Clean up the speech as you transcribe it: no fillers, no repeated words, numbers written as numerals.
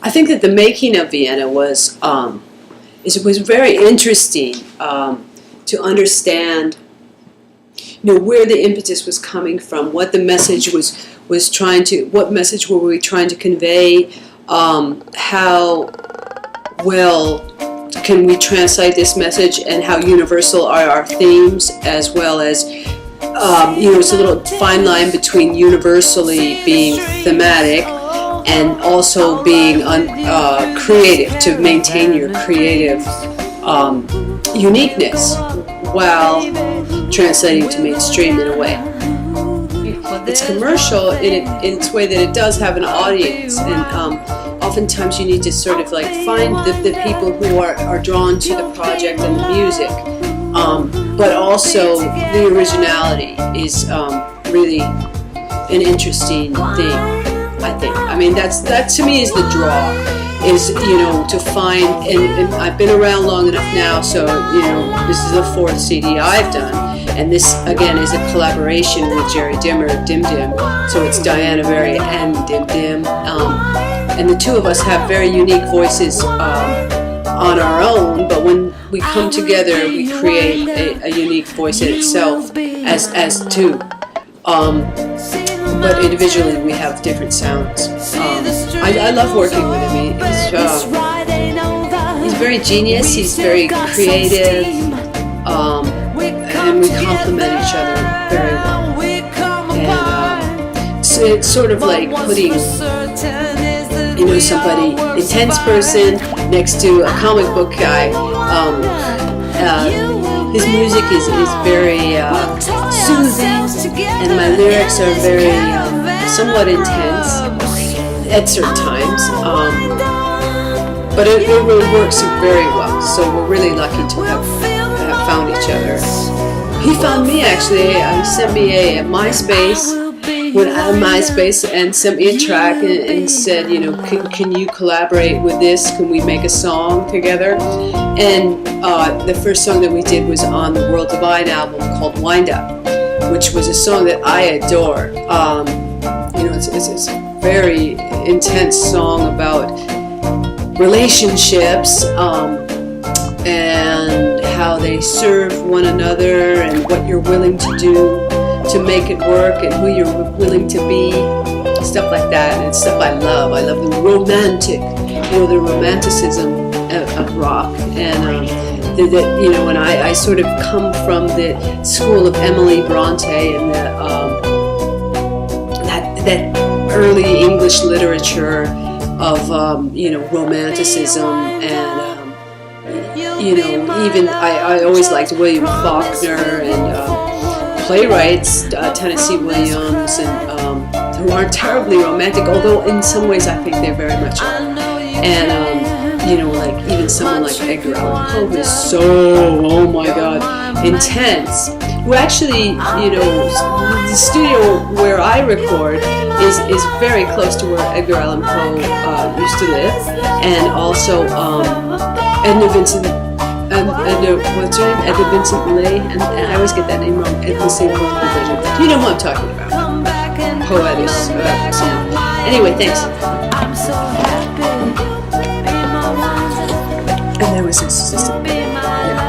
I think that the making of Vienna was very interesting to understand, where the impetus was coming from, what the message what message were we trying to convey, how well can we translate this message, and how universal are our themes, as well as it's a little fine line between universally being thematic and also being creative, to maintain your creative uniqueness while translating to mainstream in a way. It's commercial in its way that it does have an audience, and oftentimes you need to sort of like find the people who are drawn to the project and the music, but also the originality is really an interesting thing, I think. I mean, that to me is the draw, is, to find, and I've been around long enough now, so, this is the 4th CD I've done, and this, again, is a collaboration with Jerry Dimmer, Dim Dim, so it's Diana Berry and Dim Dim, and the two of us have very unique voices on our own, but when we come together, we create a unique voice in itself as two. But individually, we have different sounds. I love working with him. He's very genius. He's very creative, and we complement each other very well. And so it's sort of like putting, somebody intense person next to a comic book guy. His music is very soothing, and my lyrics are very somewhat intense at certain times, but it really works very well, so we're really lucky to have found each other. He found me, actually. He sent me a MySpace, and sent me a track and said, can you collaborate with this? Can we make a song together? And the first song that we did was on the World Divine album called Wind Up, which was a song that I adore. It's a very intense song about relationships and how they serve one another, and what you're willing to do to make it work, and who you're willing to be, stuff like that. And it's stuff I love. I love the the romanticism of rock, and and I sort of come from the school of Emily Bronte and that early English literature of romanticism, and even I always liked William Faulkner and playwrights, Tennessee Williams, and who aren't terribly romantic, although in some ways I think they very much are. And like even someone like Edgar Allan Poe, who is so, oh my God, intense. Who actually, the studio where I record is very close to where Edgar Allan Poe used to live, and also Edna Vincent. What's her name? Edna Vincent Millay, and I always get that name wrong. Edna St. Vincent. You know who I'm talking about. Poetess. Anyway, thanks. And there was this. Yeah.